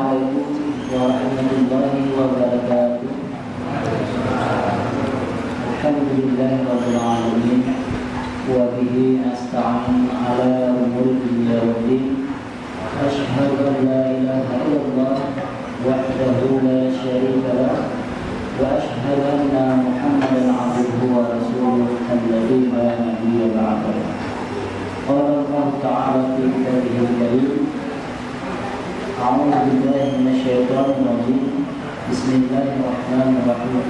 Assalamualaikum warahmatullahi wabarakatuh. Alhamdulillahirabbil alamin wa bihi nasta'in ala umuri dunya waddin. Asyhadu an la ilaha illallah wahdahu la syarika lah wa asyhadu anna Muhammadan 'abduhu wa rasuluhu alladzi la nabiyya ba'dahu. Qala Allah ta'ala fi kitabihil karim. A'udzu billahi minasyaitonir rajim. Bismillahirrahmanirrahim.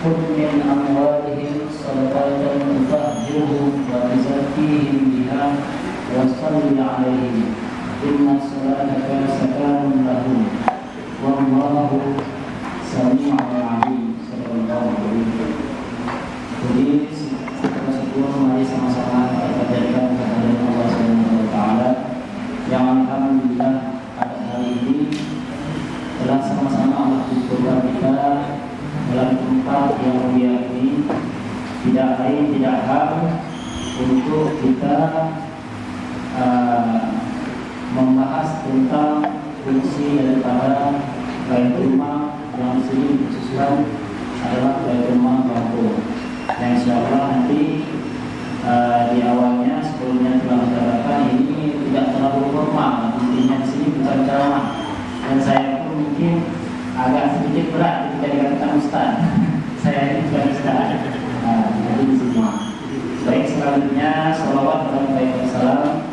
Khudh min amwalihim shadaqatan tutahhiruhum wa tuzakkihim biha wa shalli 'alaihim. Inna salataka sakanun lahum. Wallahu sami'un 'alim. Sallallahu alaihi wasallam. Jadi kita semua mari sama-sama kita panjatkan kehadirat Allah Subhanahu wa taala yang alhamdulillah pada hari ini telah sama-sama Allah kumpulkan kita dalam tempat yang mulia ini, tidak lain tidak hak untuk kita membahas tentang fungsi daripada Baitul Mal yang di sini dikhususkan adalah Baitul Mal kampung. Yang insyaallah nanti di awalnya sebelumnya telah dikatakan ini tidak terlalu formal, intinya di sini bukan ceramah, dan saya pun mungkin agak sedikit berat ketika dikatakan Ustaz. Saya ini bukan Ustaz. Jadi di sini. Baik, selanjutnya salawat dan baik salam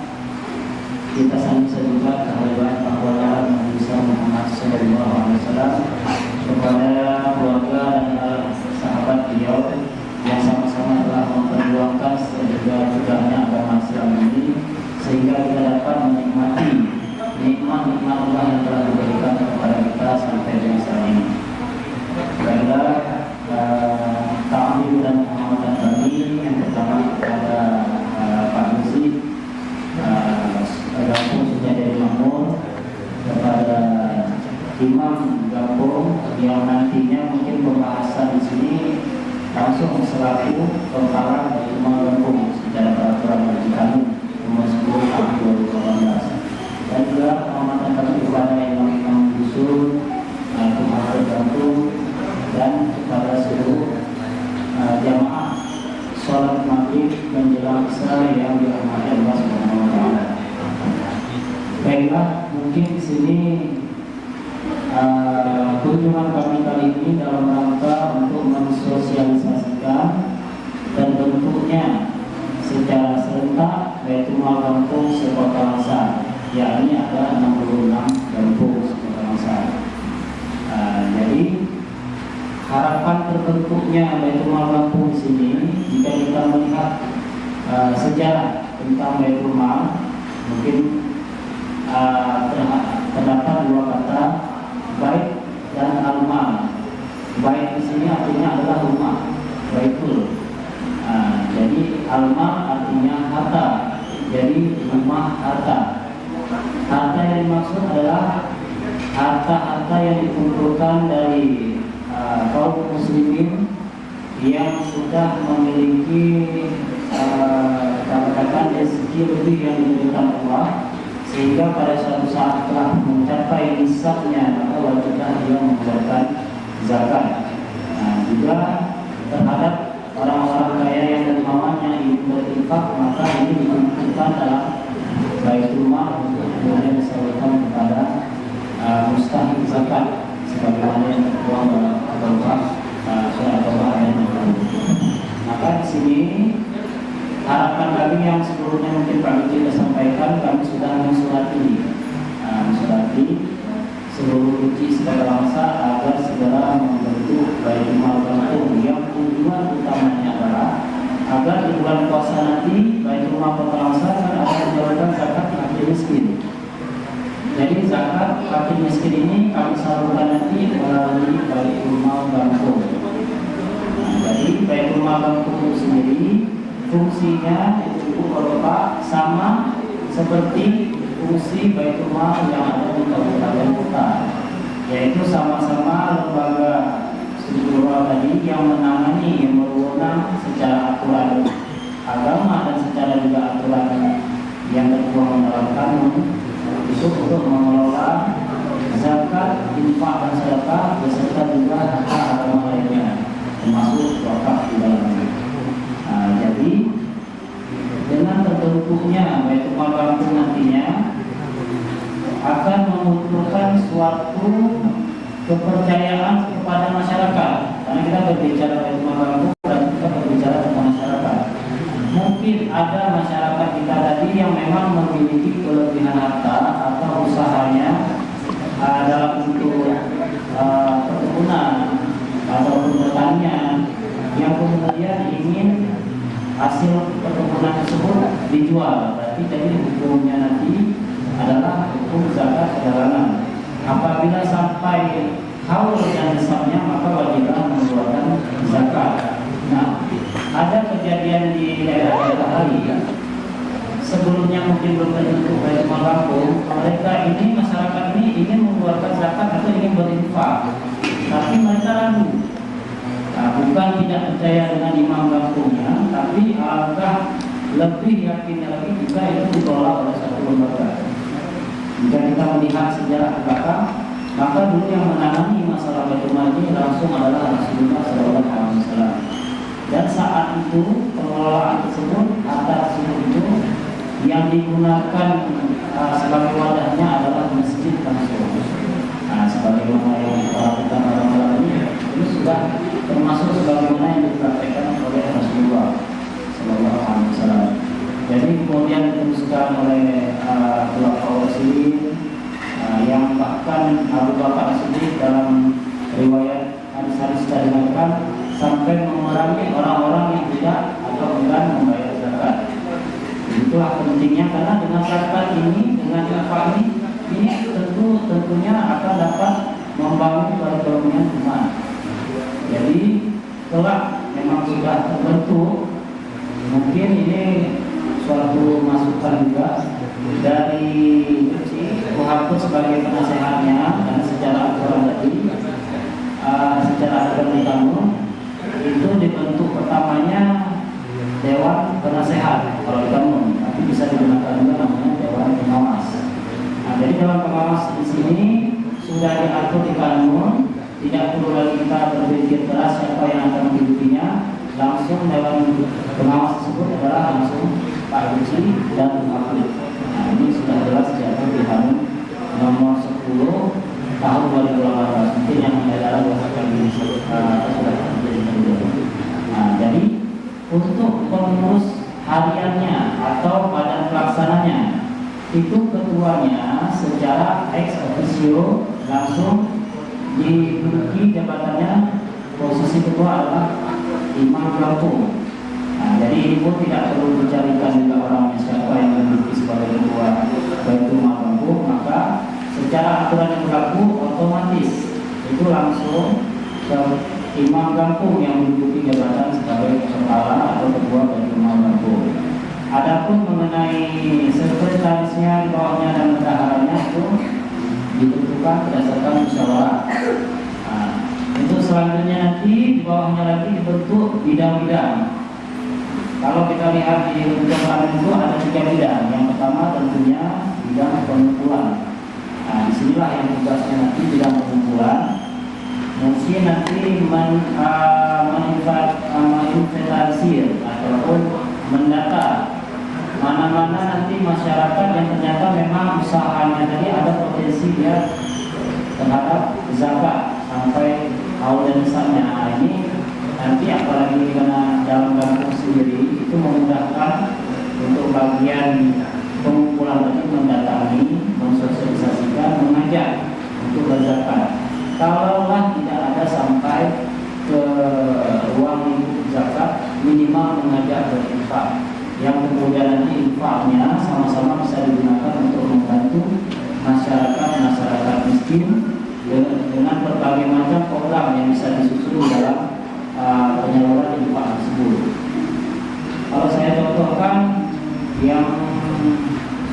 kita sambung juga kehadiran pahlawan Nabi Muhammad SAW kepada keluarga dan sahabat beliau yang sama-sama telah memperjuangkan juga agama Islam ini sehingga kita dapat menikmati nikmat-nikmat Allah yang telah diberikan kepada kita sampai dengan saat ini. Baiklah, ta'lim dan penghormatan kami yang pertama kepada Pak Musi Gampung sudah dari Makmur, kepada Imam Gampung yang nantinya mungkin pembahasan di sini langsung selaku kepala dari Imam Gampung secara peraturan Majelis nomor 10 tahun 2018, dan juga penghormatan kami kepada Imam Dusun, Imam Gampung, dan kepada seluruh jamaah sholat maghrib menjelang isya yang dirahmati Allah Subhanahu wa taala. Baiklah, mungkin di sini kunjungan kami kali ini dalam rangka untuk mensosialisasikan dan bentuknya secara serentak Baitul Mal kampung sekota Langsa, yakni ada 66 kampung sekota Langsa. Jadi harapan terbentuknya Baitul Mal kampung di sini, jika kita melihat sejarah tentang Baitul Mal, mungkin terdapat dua kata, bait dan al-mal. Bait di sini artinya adalah rumah, baitul. Jadi al-mal artinya harta, jadi rumah harta. Harta yang dimaksud adalah harta-harta yang dikumpulkan dari kaum muslimin yang sudah memiliki katakan rezeki lebih yang diberikan Allah, sehingga pada suatu saat telah mencapai nisabnya maka wajiblah dia mengeluarkan zakat. Juga terhadap orang-orang kaya yang dermawannya ingin berinfak, maka ini dikumpulkan dalam Baitul Mal untuk kemudian disalurkan kepada mustahik zakat sebagaimana yang tertuang dalam Al-Qur'an surat Al-Baqarah ayat 60. Maka di sini harapan kami yang sebelumnya mungkin Pak Uji sudah sampaikan, kami sudah mensurati seluruh uji segala bangsa agar segera membentuk Baitul Mal kampung yang tujuan utamanya adalah agar di bulan puasa nanti Baitul Mal kota Langsa akan menjalankan zakat fakir miskin. Jadi zakat fakir miskin ini kami salurkan nanti melalui Baitul Mal kampung. Jadi Baitul Mal kampung sendiri fungsinya itu berupa sama seperti fungsi Baitul Mal yang ada di kabupaten kota, yaitu sama-sama lembaga struktural tadi yang menangani, yang berwenang secara aturan agama dan secara juga aturan yang tertuang dalam kanun itu untuk mengelola zakat infak dan sedekah beserta juga harta agama lainnya, termasuk wakaf di dalamnya. Jadi dengan terbentuknya Baitul Mal Kampung nantinya akan memunculkan suatu kepercayaan kepada masyarakat. Karena kita berbicara Baitul Mal Kampung dan kita berbicara tentang masyarakat. Mungkin ada masyarakat kita tadi yang memang memiliki kelebihan harta atau usahanya dalam bentuk perkebunan ataupun pertanian, yang kemudian ingin hasil perkebunan tersebut dijual. Berarti jadi hukumnya nanti adalah hukum zakat perjalanan. Apabila sampai haul yang besarnya, maka wajiblah mengeluarkan zakat. Nah, ada kejadian di daerah-daerah lain sebelumnya mungkin belum terbentuk Baitul Mal Kampung, mereka ini, masyarakat ini ingin mengeluarkan zakat atau ingin berinfak, tapi mereka ragu. Bukan tidak percaya dengan imam kampungnya, tapi alangkah lebih yakinnya lagi jika itu ditolak oleh satu lembaga. Jika kita melihat sejarah ke belakang, maka dulu yang menangani masalah Baitul Mal ini langsung adalah Rasulullah SAW. Dan saat itu pengelolaan tersebut, harta tersebut itu yang digunakan sebagai wadahnya adalah masjid langsung. Sebagaimana yang kita lakukan malam-malam ini sudah termasuk sebagaimana yang dipraktekkan oleh Rasulullah SAW. Jadi kemudian diteruskan oleh Khulafaur Rasyidin, yang bahkan Abu Bakar As-Siddiq dalam riwayat hadis-hadis tadi mengatakan sampai memerangi orang-orang yang tidak atau enggan membayar zakat. Itulah pentingnya, karena dengan zakat ini, dengan infak ini tentunya akan dapat membangun perekonomian umat. Jadi kelak memang sudah terbentuk, mungkin ini suatu masukan juga dari Kuhapus sebagai penasehatnya, dan secara aturan tadi, secara aturan di Kampung itu dibentuk pertamanya Dewan Penasehat kalau di Kampung, tapi bisa digunakan juga namanya Dewan Pengawas. Jadi Dewan Pengawas di sini sudah diatur di Kampung, tidak perlu lagi kita berpikir keras siapa yang akan menghidupinya. Langsung Dewan Pengawas tersebut adalah langsung Pak Yuci dan Muhammad. Ini sudah jelas diatur di Kampung nomor 10 tahun 2018. Mungkin yang daerah ini sudah terjadi. Jadi untuk pengurus hariannya atau badan pelaksananya, itu ketuanya secara ex officio langsung diduduki jabatannya. Posisi ketua adalah imam kampung. Jadi ini pun tidak perlu dicarikan juga orangnya siapa yang menduduki sebagai ketua Baitul Mal Kampung, maka secara aturan yang berlaku otomatis itu langsung ke imam kampung yang menduduki jabatan sebagai kepala atau ketua Baitul Mal Kampung. Adapun mengenai sekretarisnya, di bawahnya dan bendaharanya itu ditentukan berdasarkan musyawarah. Untuk selanjutnya nanti di bawahnya lagi dibentuk bidang-bidang. Kalau kita lihat di bentuk itu ada 3 bidang. Yang pertama tentunya bidang pengumpulan. Disinilah yang tugasnya nanti bidang pengumpulan. Mungkin nanti menginventarisir ataupun mendata mana-mana nanti masyarakat yang ternyata memang usahanya tadi ada potensi dia terhadap zakat sampai haul dan besarnya. Ini nanti apalagi karena dalam kampung sendiri itu memudahkan untuk bagian pengumpulan tadi mendatangi, mensosialisasikan, mengajak untuk berzakat. Kalaulah tidak ada sampai ke ruang lingkup zakat, minimal mengajak berinfak, yang kemudian nanti infaknya sama-sama bisa digunakan untuk membantu masyarakat miskin dengan berbagai macam program yang bisa disusun dalam penyaluran infak tersebut. Kalau saya contohkan yang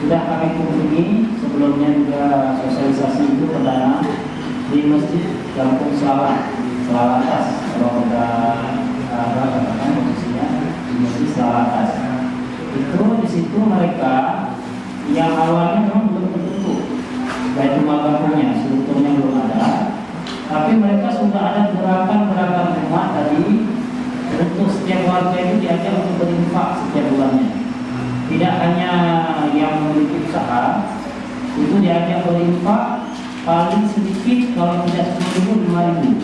sudah kami kunjungi sebelumnya juga sosialisasi itu perdana di Masjid Kampung Selalatas. Kalau kita katakan posisinya di Masjid Selalatas, itu di situ mereka yang awalnya memang belum terbentuk Baitul Mal Kampungnya, strukturnya belum ada. tapi mereka sudah ada gerakan-gerakan umat tadi untuk setiap warga itu diajak untuk berinfak setiap bulannya. Tidak hanya yang memiliki usaha itu diajak berinfak paling sedikit kalau tidak 10.000 5.000.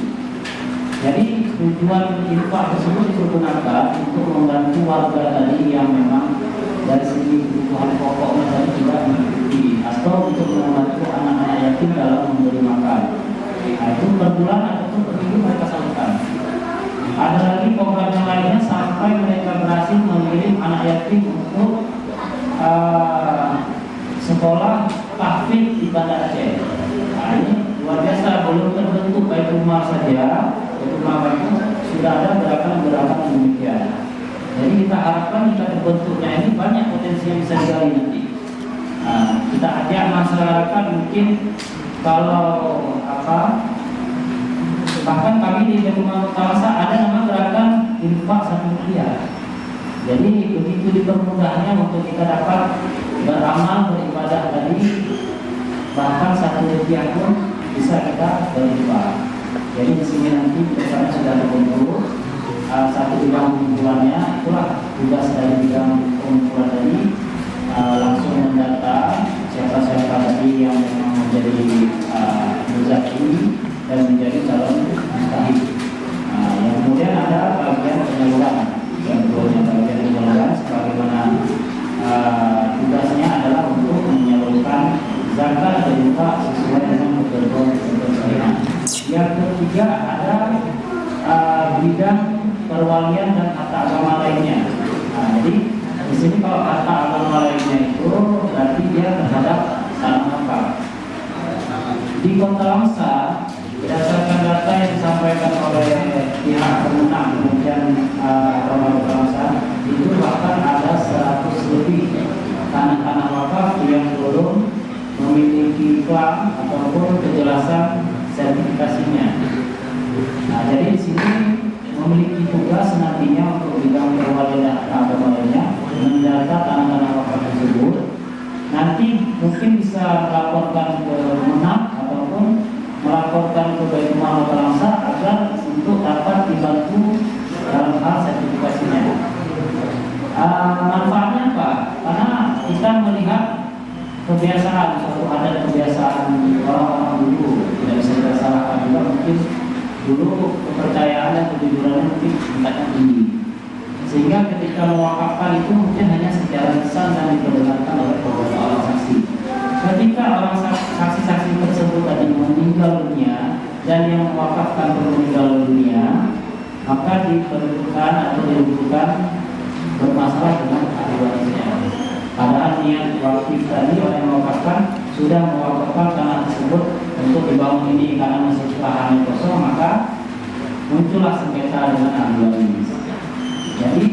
Jadi tujuan infak tersebut dipergunakan untuk membantu warga tadi yang memang dari segi kebutuhan pokoknya tadi tidak mengikuti, atau untuk membantu anak-anak yatim dalam memberi makan. Nah, itu per bulan ataupun per minggu mereka salurkan. Ada lagi program yang lainnya sampai mereka berhasil mengirim anak yatim untuk sekolah tahfidz di Banda Aceh. Nah, ini luar biasa, belum terbentuk baik rumah saja, rumah itu sudah ada gerakan-gerakan demikian. Jadi kita harapkan jika terbentuknya ini banyak potensi yang bisa digali nanti. Nah, kita ajak masyarakat mungkin kalau bahkan kami di Rumah Utama ada nama gerakan infak 1 miliar. Jadi begitu dipermudahnya untuk kita dapat beramal beribadah tadi, bahkan 1 rupiah pun bisa kita berinfak. Jadi di sini nanti biasanya sudah terbentuk satu bidang pengumpulannya, itulah tugas dari bidang pengumpulan tadi, langsung mendata siapa-siapa tadi yang memang menjadi muzaki dan menjadi calon mustahik. Yang kemudian ada bagian penyaluran, yang keduanya bagian penyaluran sebagaimana tugasnya adalah untuk menyalurkan zakat dan infak sesuai dengan ketentuan syariat. Yang ketiga ada bidang perwalian dan harta agama lainnya. Jadi di sini kalau harta agama lainnya itu berarti dia terhadap tanah wakaf. Di Kota Langsa berdasarkan data yang disampaikan oleh pihak pemenang kemudian Kota Langsa itu bahkan ada 100 lebih tanah-tanah wakaf yang belum memiliki klaim ataupun kejelasan sertifikasinya. Nah, jadi di sini memiliki tugas nantinya untuk bidang perwalian agama lainnya mendata tanah-tanah wakaf tersebut. Nanti mungkin bisa melaporkan ke Menang ataupun melaporkan ke Baitul Langsa agar untuk dapat dibantu dalam hal sertifikasinya. Manfaatnya apa? Karena kita melihat kebiasaan, suatu adat kebiasaan orang-orang dulu, tidak bisa kita salahkan juga, mungkin dulu kepercayaan dan kejujuran mungkin tingkatnya tinggi, sehingga ketika mewakafkan itu mungkin hanya secara lisan dan diperdengarkan oleh beberapa orang saksi. Ketika orang saksi-saksi tersebut tadi meninggal dunia dan yang mewakafkan meninggal dunia, maka diperlukan atau dibutuhkan bermasalah dengan ahli warisnya. Padahal niat wakif tadi orang yang mewakafkan sudah mewakafkan tanah tersebut untuk dibangun ini karena masih lahannya kosong, maka muncullah sengketa dengan ahli waris. Jadi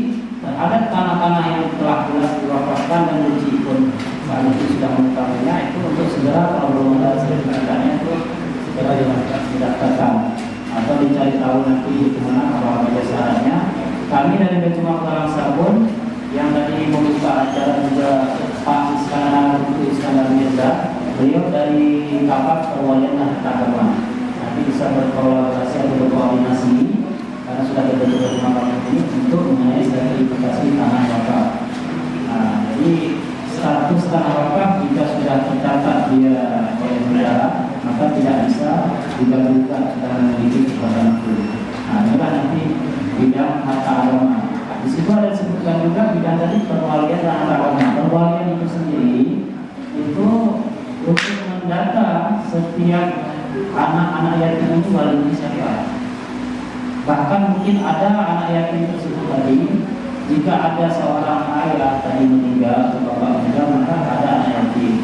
terhadap tanah-tanah yang telah jelas diwakafkan dan Ruci pun saat itu sudah mengetahuinya, itu untuk segera kalau belum ada sertifikatnya itu segera didaftarkan atau dicari tahu nanti kemana apa syaratnya. Kami dari Baitul Langsa pun yang tadi membuka acara juga Pak Iskandar Mirza, beliau dari Kapak Perwalian dan Agama. Nanti bisa berkolaborasi atau berkoordinasi karena sudah terbentuk Baitul ini untuk mengenai sertifikasi tanah wakaf. Nah, jadi status tanah wakaf jika sudah tercatat dia oleh negara, maka tidak bisa digabungkan dan memiliki kekuatan itu. Nah, inilah nanti bidang harta agama. Di situ ada disebutkan juga bidang tadi perwalian dan agama. Perwalian itu sendiri itu untuk mendata setiap anak-anak yatim itu walinya siapa. Bahkan mungkin ada anak yatim tersebut tadi, jika ada seorang ayah tadi meninggal atau bapak meninggal, maka ada anak yatim.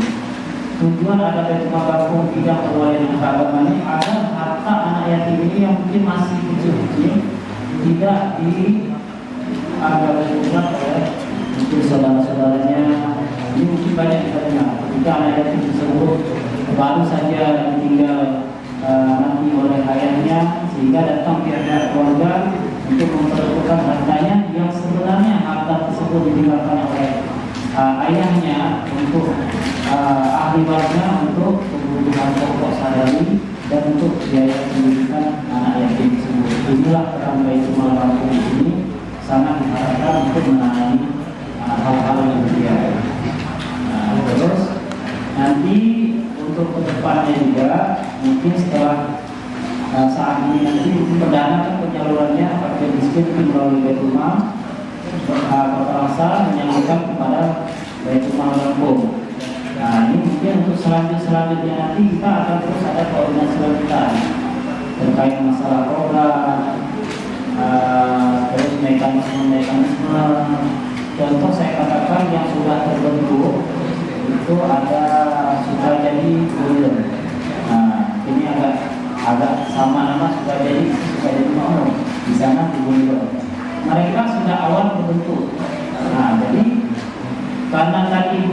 Tujuan ada Baitul Maqdis bidang perwalian dan agama ini ada harta anak yatim ini yang mungkin masih kecil-kecil, tidak agak berkurang oleh mungkin saudara-saudaranya. Ini mungkin banyak kita dengar ketika anak yatim tersebut baru saja ditinggal nanti oleh ayahnya, sehingga datang pihak keluarga untuk memperebutkan hartanya yang sebenarnya harta tersebut ditinggalkan oleh ayahnya untuk ahli warisnya untuk kebutuhan pokok sehari-hari dan untuk biaya pendidikan anak yatim tersebut. Inilah peran Baitul Mal Lampung ini sangat diharapkan untuk menangani hal-hal yang demikian. Terus nanti untuk kedepannya juga mungkin setelah saat ini nanti perdana penyalurannya fakir miskin melalui Baitul Mal Kota Asal menyalurkan kepada Baitul Mal Lampung. Nah ini mungkin untuk selanjutnya nanti kita akan terus ada koordinasi lanjutan terkait masalah program, terus mekanisme. Contoh saya katakan yang sudah terbentuk itu ada sudah jadi boiler. Nah ini agak sama nama sudah jadi mau di sana di boiler. Mereka sudah awal terbentuk. Nah jadi karena tadi